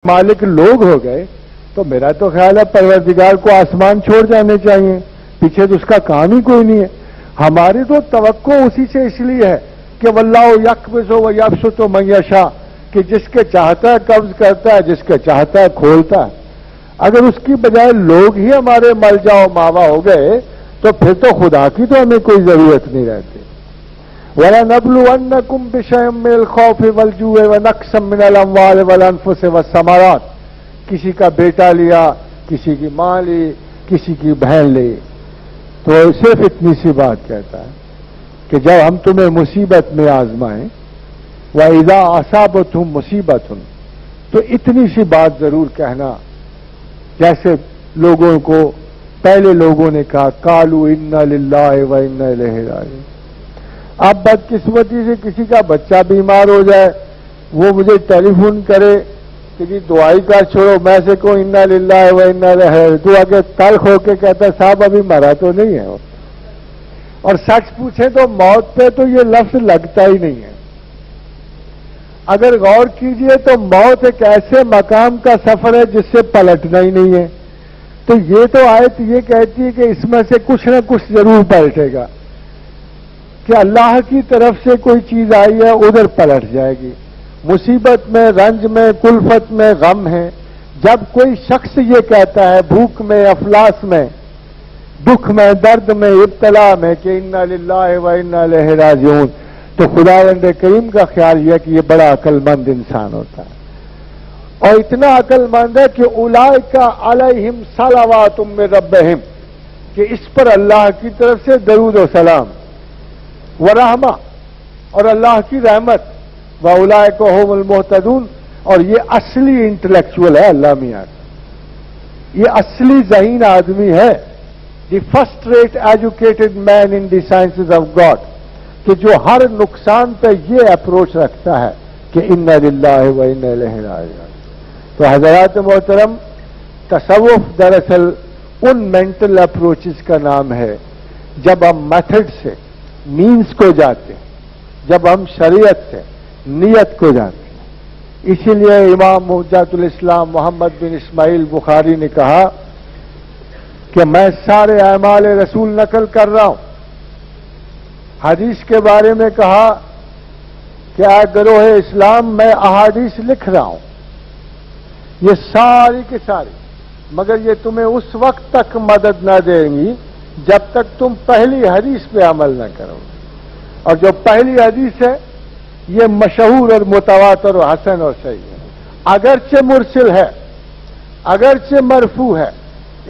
مالک لوگ ہو گئے تو میرا تو خیال ہے پروردگار کو آسمان چھوڑ جانے چاہیے، پیچھے تو اس کا کام ہی کوئی نہیں ہے۔ ہماری تو توقع اسی سے اس لیے ہے کہ واللہ یقبض و یبسط من یشاء، کہ جس کے چاہتا ہے قبض کرتا ہے، جس کے چاہتا ہے کھولتا ہے۔ اگر اس کی بجائے لوگ ہی ہمارے مل جاؤ ماوا ہو گئے تو پھر تو خدا کی تو ہمیں کوئی ضرورت نہیں رہتی۔ وَلَنَبْلُوَنَّكُمْ بِشَيْءٍ مِّنَ الْخَوْفِ وَالْجُوعِ وَنَقْصٍ مِّنَ الْأَمْوَالِ وَالْأَنفُسِ وَالثَّمَرَاتِ، کسی کا بیٹا لیا، کسی کی ماں لی، کسی کی بہن لی، تو صرف اتنی سی بات کہتا ہے کہ جب ہم تمہیں مصیبت میں آزمائیں، وَإِذَا أَصَابَتْهُمْ مُصِيبَةٌ، تو اتنی سی بات ضرور کہنا جیسے لوگوں کو پہلے لوگوں نے کہا قَالُوا إِنَّا لِلَّهِ وَإِنَّا إِلَيْهِ رَاجِعُونَ۔ اب بدقسمتی سے کسی کا بچہ بیمار ہو جائے، وہ مجھے ٹیلی فون کرے کہ جی دعائی کا چھوڑو، میں سے کو انا للہ و انا الیہ راجعون، تو آگے تلخ ہو کے کہتا ہے صاحب ابھی مرا تو نہیں ہے، اور سچ پوچھیں تو موت پہ تو یہ لفظ لگتا ہی نہیں ہے۔ اگر غور کیجئے تو موت ایک ایسے مقام کا سفر ہے جس سے پلٹنا ہی نہیں ہے، تو یہ تو آیت یہ کہتی ہے کہ اس میں سے کچھ نہ کچھ ضرور پلٹے گا، کہ اللہ کی طرف سے کوئی چیز آئی ہے ادھر پلٹ جائے گی۔ مصیبت میں، رنج میں، کلفت میں، غم ہے، جب کوئی شخص یہ کہتا ہے بھوک میں، افلاس میں، دکھ میں، درد میں، ابتلا میں کہ انا للہ و انا الیہ راجعون، تو خداوند کریم کا خیال یہ کہ یہ بڑا عقل مند انسان ہوتا ہے، اور اتنا عقل مند ہے کہ اولئک علیہم صلوات من ربہم، کہ اس پر اللہ کی طرف سے درود و سلام ورحمہ اور اللہ کی رحمت، وَأُولَئِكَ هُمُ الْمُهْتَدُونَ، اور یہ اصلی انٹلیکچوئل ہے اللہ میاں، یہ اصلی ذہین آدمی ہے، the first rate educated man in the sciences of God, کہ جو ہر نقصان پہ یہ اپروچ رکھتا ہے کہ انا للہ و انا الیہ راجعون۔ تو حضرات محترم، تصوف دراصل ان مینٹل اپروچز کا نام ہے جب ہم میتھڈ سے مینز کو جاتے ہیں، جب ہم شریعت سے نیت کو جانتے ہیں۔ اسی لیے امام حجت الاسلام محمد بن اسماعیل بخاری نے کہا کہ میں سارے اعمال رسول نقل کر رہا ہوں۔ حدیث کے بارے میں کہا کہ اے گروہ اسلام میں احادیث لکھ رہا ہوں، یہ ساری کی ساری، مگر یہ تمہیں اس وقت تک مدد نہ دیں گی جب تک تم پہلی حدیث پہ عمل نہ کرو، اور جو پہلی حدیث ہے یہ مشہور اور متواتر اور حسن اور صحیح ہے، اگرچہ مرسل ہے، اگرچہ مرفوع ہے،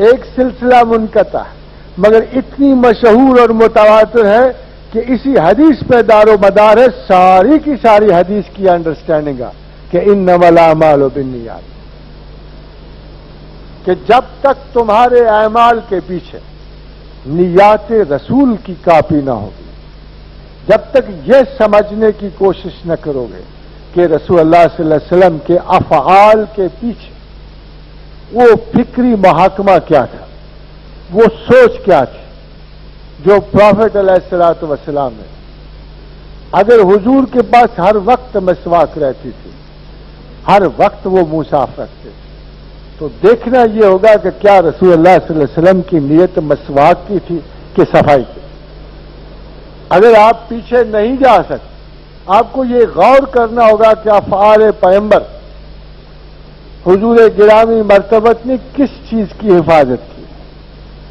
ایک سلسلہ منقطع ہے، مگر اتنی مشہور اور متواتر ہے کہ اسی حدیث پہ دار و مدار ہے ساری کی ساری حدیث کی انڈرسٹینڈنگ ہے کہ انما الاعمال بالنیات، کہ جب تک تمہارے اعمال کے پیچھے نیات رسول کی کاپی نہ ہوگی، جب تک یہ سمجھنے کی کوشش نہ کرو گے کہ رسول اللہ صلی اللہ علیہ وسلم کے افعال کے پیچھے وہ فکری محاکمہ کیا تھا، وہ سوچ کیا تھی جو پروفیٹ علیہ الصلوۃ والسلام نے، اگر حضور کے پاس ہر وقت مسواک رہتی تھی، ہر وقت وہ منہ صاف رکھتے تھے، تو دیکھنا یہ ہوگا کہ کیا رسول اللہ صلی اللہ علیہ وسلم کی نیت مسواک کی تھی کہ صفائی کی۔ اگر آپ پیچھے نہیں جا سکتے، آپ کو یہ غور کرنا ہوگا کہ افعال پیغمبر حضور گرامی مرتبت نے کس چیز کی حفاظت کی،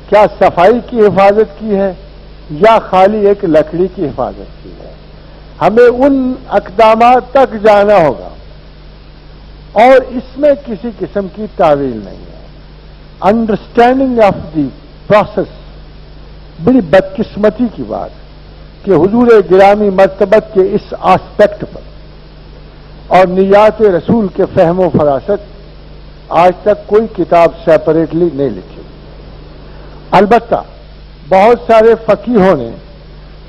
کیا صفائی کی حفاظت کی ہے یا خالی ایک لکڑی کی حفاظت کی ہے۔ ہمیں ان اقدامات تک جانا ہوگا، اور اس میں کسی قسم کی تعویل نہیں ہے۔ انڈرسٹینڈنگ آف دی پروسیس، بڑی بدقسمتی کی بات ہے کہ حضور گرامی مرتبت کے اس آسپیکٹ پر اور نیات رسول کے فہم و فراست آج تک کوئی کتاب سیپریٹلی نہیں لکھی۔ البتہ بہت سارے فقیہوں نے،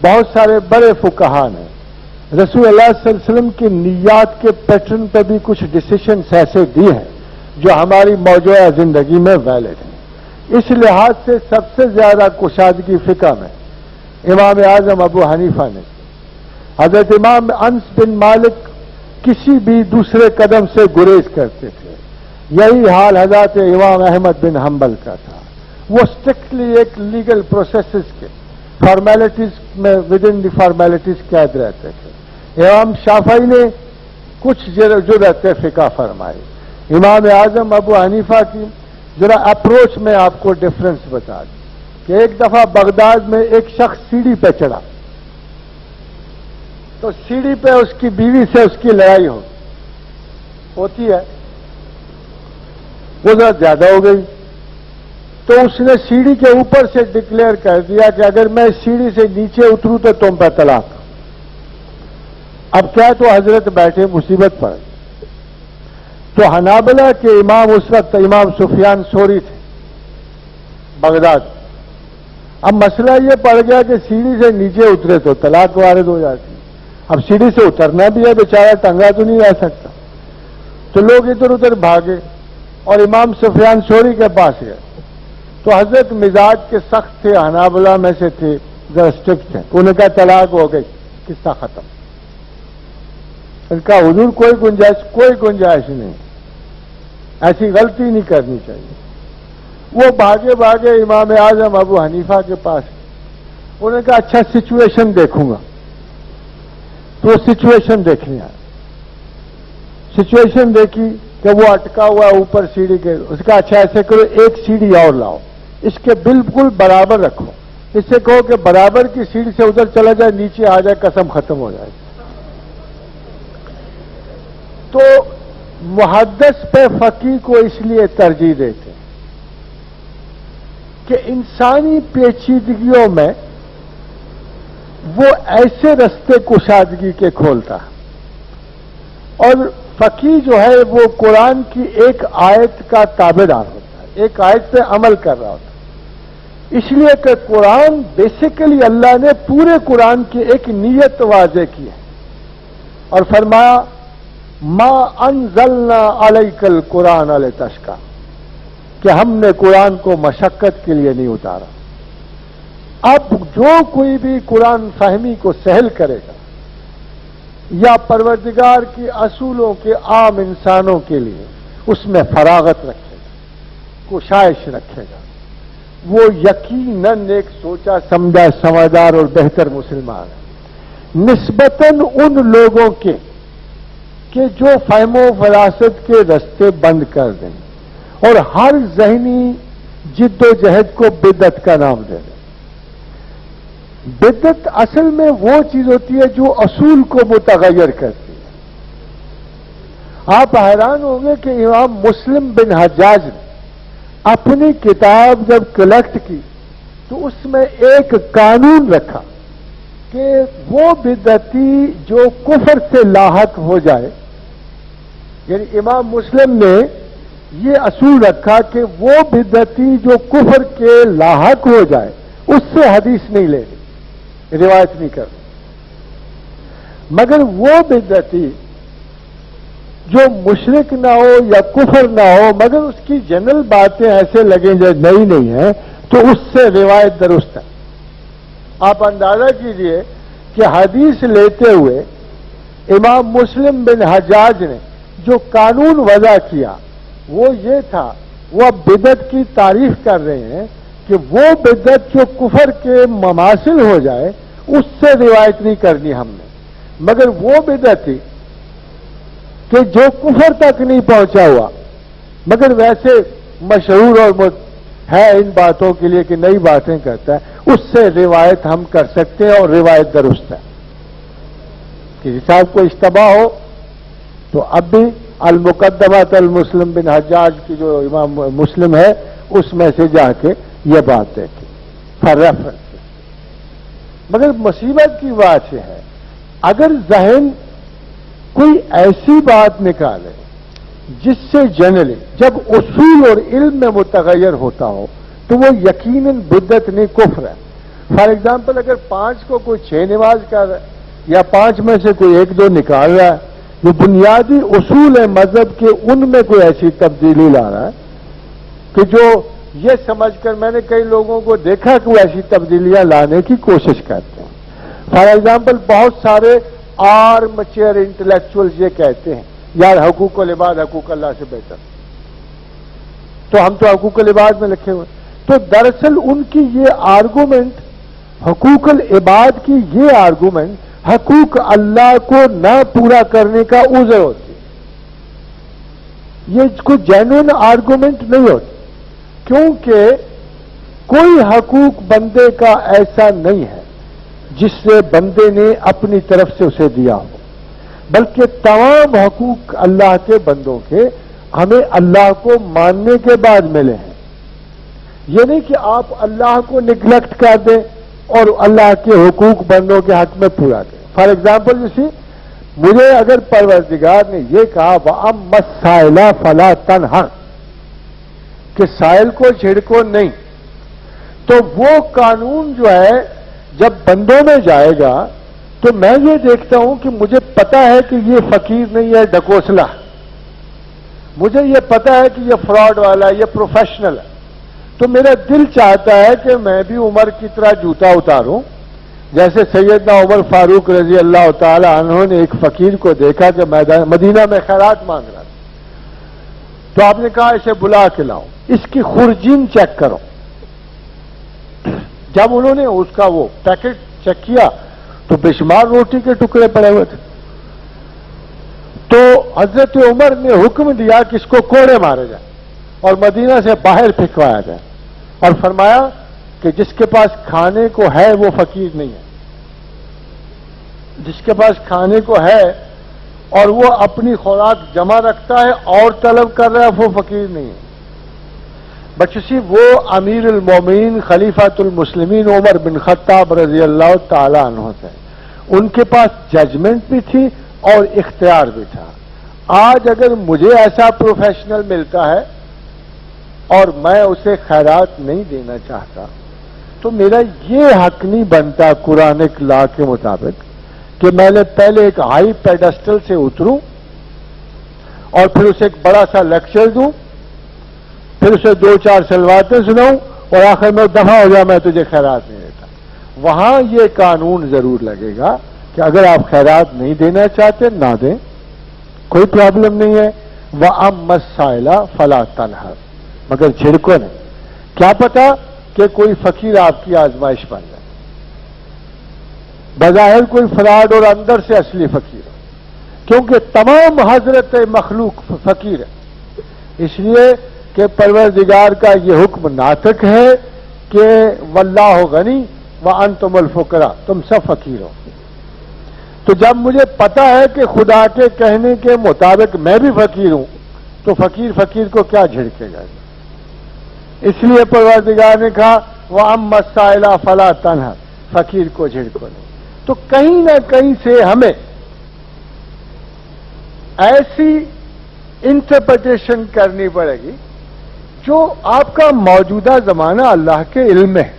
بہت سارے بڑے فقہا نے رسول اللہ صلی اللہ علیہ وسلم کی نیات کے پیٹرن پہ بھی کچھ ڈیسیشنز ایسے دی ہیں جو ہماری موجودہ زندگی میں ویلڈ ہیں۔ اس لحاظ سے سب سے زیادہ کشادگی فقہ میں امام اعظم ابو حنیفہ نے، حضرت امام انس بن مالک کسی بھی دوسرے قدم سے گریز کرتے تھے، یہی حال حضرت امام احمد بن حنبل کا تھا. وہ اسٹرکٹلی ایک لیگل پروسیسز کے فارمیلٹیز میں ود ان دی فارمیلٹیز قید رہتے تھے. امام شافعی نے کچھ جو رہتے فقہ فرمائے. امام اعظم ابو حنیفہ کی ذرا اپروچ میں آپ کو ڈفرنس بتا دوں کہ ایک دفعہ بغداد میں ایک شخص سیڑھی پہ چڑھا تو سیڑھی پہ اس کی بیوی سے اس کی لڑائی ہوتی ہے. وہ ذرا زیادہ ہو گئی تو اس نے سیڑھی کے اوپر سے ڈکلیئر کر دیا کہ اگر میں سیڑھی سے نیچے اتروں تو تم پہ طلاق. اب کیا تو حضرت بیٹھے مصیبت پر. تو حنابلہ کے امام اس وقت امام سفیان ثوری تھے بغداد. اب مسئلہ یہ پڑ گیا کہ سیڑھی سے نیچے اترے تو طلاق وارد ہو جاتی. اب سیڑھی سے اترنا بھی ہے بیچارہ ٹنگا تو نہیں رہ سکتا. تو لوگ ادھر ادھر بھاگے اور امام سفیان ثوری کے پاس گئے. تو حضرت مزاج کے سخت تھے, حنابلہ میں سے تھے, ذرا اسٹرکٹ تھے. انہوں نے کہا طلاق ہو گئی, قصہ ختم. ان کا حضور کوئی گنجائش نہیں, ایسی غلطی نہیں کرنی چاہیے. وہ بھاگے بھاگے امام اعظم ابو حنیفہ کے پاس. انہوں نے کہا اچھا سچویشن دیکھوں گا. تو سچویشن دیکھنی آئی. سچویشن دیکھی کہ وہ اٹکا ہوا اوپر سیڑھی کے. اس کا اچھا ایسے کرو ایک سیڑھی اور لاؤ, اس کے بالکل برابر رکھو, اس سے کہو کہ برابر کی سیڑھی سے ادھر چلا جائے, نیچے آ جائے, قسم ختم ہو جائے. تو محدث پہ فقیہ کو اس لیے ترجیح دیتے کہ انسانی پیچیدگیوں میں وہ ایسے رستے کشادگی کے کھولتا ہے. اور فقیہ جو ہے وہ قرآن کی ایک آیت کا تابعدار ہوتا ہے, ایک آیت پہ عمل کر رہا ہوتا ہے. اس لیے کہ قرآن بیسیکلی اللہ نے پورے قرآن کی ایک نیت واضح کی ہے اور فرمایا ما انزلنا علیک القرآن لتشقی, کہ ہم نے قرآن کو مشقت کے لیے نہیں اتارا. اب جو کوئی بھی قرآن فہمی کو سہل کرے گا یا پروردگار کی اصولوں کے عام انسانوں کے لیے اس میں فراغت رکھے گا, کوشش رکھے گا, وہ یقیناً ایک سوچا سمجھا سمجھدار اور بہتر مسلمان ہے نسبتاً ان لوگوں کے کہ جو فہم و فراست کے رستے بند کر دیں اور ہر ذہنی جد و جہد کو بدعت کا نام دے دیں. بدعت اصل میں وہ چیز ہوتی ہے جو اصول کو متغیر کرتی ہے. آپ حیران ہوں گے کہ امام مسلم بن حجاج نے اپنی کتاب جب کلیکٹ کی تو اس میں ایک قانون رکھا کہ وہ بدعتی جو کفر سے لاحق ہو جائے, یعنی امام مسلم نے یہ اصول رکھا کہ وہ بدعتی جو کفر کے لاحق ہو جائے اس سے حدیث نہیں لینی, روایت نہیں کرنی. مگر وہ بدعتی جو مشرک نہ ہو یا کفر نہ ہو مگر اس کی جنرل باتیں ایسے لگیں جو نئی نہیں ہیں تو اس سے روایت درست ہے. آپ اندازہ کیجئے کہ حدیث لیتے ہوئے امام مسلم بن حجاج نے جو قانون وضع کیا وہ یہ تھا, وہ اب بدعت کی تعریف کر رہے ہیں کہ وہ بدعت جو کفر کے مماثل ہو جائے اس سے روایت نہیں کرنی ہم نے, مگر وہ بدعتی کہ جو کفر تک نہیں پہنچا ہوا مگر ویسے مشہور اور ہے ان باتوں کے لیے کہ نئی باتیں کرتا ہے, اس سے روایت ہم کر سکتے ہیں اور روایت درست ہے. کسی صاحب کو اشتباہ ہو تو اب بھی المقدمات المسلم بن حجاج کی جو امام مسلم ہے اس میں سے جا کے یہ بات دیکھیں فار ریفرنس. مگر مصیبت کی بات یہ ہے اگر ذہن کوئی ایسی بات نکالے جس سے جنرلی جب اصول اور علم میں متغیر ہوتا ہو تو وہ یقیناً بدعت نہیں کفر ہے. فار ایگزامپل اگر 5 کو کوئی 6 نماز کر رہا ہے یا 5 میں سے کوئی 1-2 نکال رہا ہے, جو بنیادی اصول ہے مذہب کے ان میں کوئی ایسی تبدیلی لا رہا ہے کہ جو یہ سمجھ کر میں نے کئی لوگوں کو دیکھا کہ وہ ایسی تبدیلیاں لانے کی کوشش کرتے ہیں. فار ایگزامپل بہت سارے آرم چیئر انٹلیکچوئل یہ کہتے ہیں یار حقوق العباد حقوق اللہ سے بہتر, تو ہم تو حقوق العباد میں لکھے ہوئے. تو دراصل ان کی یہ آرگومنٹ، حقوق العباد کی یہ آرگومنٹ حقوق اللہ کو نہ پورا کرنے کا عذر ہوتی ہے. یہ کوئی جینوئن آرگومنٹ نہیں ہوتی، کیونکہ کوئی حقوق بندے کا ایسا نہیں ہے جس سے بندے نے اپنی طرف سے اسے دیا ہو، بلکہ تمام حقوق اللہ کے بندوں کے ہمیں اللہ کو ماننے کے بعد ملے ہیں. یہ نہیں کہ آپ اللہ کو نگلیکٹ کر دیں اور اللہ کے حقوق بندوں کے حق میں پورا دیں. فار ایگزامپل مجھے اگر پروردگار نے یہ کہا وَأَمَّا السَّائِلَ فَلَا تَنْهَرْ کہ سائل کو جھڑکو نہیں، تو وہ قانون جو ہے جب بندوں میں جائے گا تو میں یہ دیکھتا ہوں کہ مجھے پتا ہے کہ یہ فقیر نہیں ہے ڈکوسلا، مجھے یہ پتا ہے کہ یہ فراڈ والا ہے، یہ پروفیشنل ہے، تو میرا دل چاہتا ہے کہ میں بھی عمر کی طرح جوتا اتاروں. جیسے سیدنا عمر فاروق رضی اللہ تعالی عنہ نے ایک فقیر کو دیکھا کہ مدینہ میں خیرات مانگ رہا تھا، تو آپ نے کہا اسے بلا کے لاؤ، اس کی خرجین چیک کرو. جب انہوں نے اس کا وہ پیکٹ چیک کیا تو بے شمار روٹی کے ٹکڑے پڑے ہوئے تھے. تو حضرت عمر نے حکم دیا کہ اس کو کوڑے مارے جائیں اور مدینہ سے باہر پھینکوایا جائے، اور فرمایا کہ جس کے پاس کھانے کو ہے وہ فقیر نہیں ہے، جس کے پاس کھانے کو ہے اور وہ اپنی خوراک جمع رکھتا ہے اور طلب کر رہا ہے وہ فقیر نہیں ہے. بچسی وہ امیر المومنین خلیفۃ المسلمین عمر بن خطاب رضی اللہ تعالی عنہ تھے، ان کے پاس ججمنٹ بھی تھی اور اختیار بھی تھا. آج اگر مجھے ایسا پروفیشنل ملتا ہے اور میں اسے خیرات نہیں دینا چاہتا تو میرا یہ حق نہیں بنتا قرآنک لا کے مطابق کہ میں نے پہلے ایک ہائی پیڈسٹل سے اتروں اور پھر اسے ایک بڑا سا لیکچر دوں، پھر اسے 2-4 سلواتیں سناؤں اور آخر میں دفعہ ہو جائے میں تجھے خیرات نہیں دیتا. وہاں یہ قانون ضرور لگے گا کہ اگر آپ خیرات نہیں دینا چاہتے نہ دیں، کوئی پرابلم نہیں ہے. وَأَمَّا السَّائِلَ فَلَا تَنْهَرْ مگر جھڑکو نہیں. کیا پتا کہ کوئی فقیر آپ کی آزمائش بن جائے، بظاہر کوئی فراڈ اور اندر سے اصلی فقیر ہے، کیونکہ تمام حضرت مخلوق فقیر ہے. اس لیے کہ پروردگار کا یہ حکم ناطق ہے کہ واللہ غنی وانتم الفقراء، تم سب فقیر ہو. تو جب مجھے پتا ہے کہ خدا کے کہنے کے مطابق میں بھی فقیر ہوں تو فقیر کو کیا جھڑکے گا. اس لیے پروردگار نے کہا وَأَمَّا السَّائِلَ فَلَا تَنْهَرْ فقیر کو جھڑکو نہیں. تو کہیں نہ کہیں سے ہمیں ایسی انٹرپریٹیشن کرنی پڑے گی جو آپ کا موجودہ زمانہ اللہ کے علم میں ہے،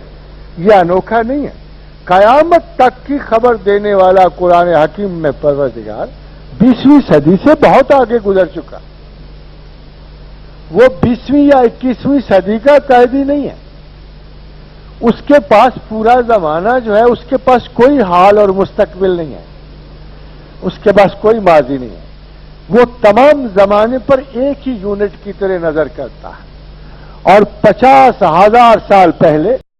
یہ انوکھا نہیں ہے. قیامت تک کی خبر دینے والا قرآن حکیم میں پروردگار 20ویں صدی سے بہت آگے گزر چکا. وہ 20ویں یا 21ویں صدی کا قیدی نہیں ہے. اس کے پاس پورا زمانہ جو ہے اس کے پاس کوئی حال اور مستقبل نہیں ہے، اس کے پاس کوئی ماضی نہیں ہے. وہ تمام زمانے پر ایک ہی یونٹ کی طرح نظر کرتا ہے اور 50,000 سال پہلے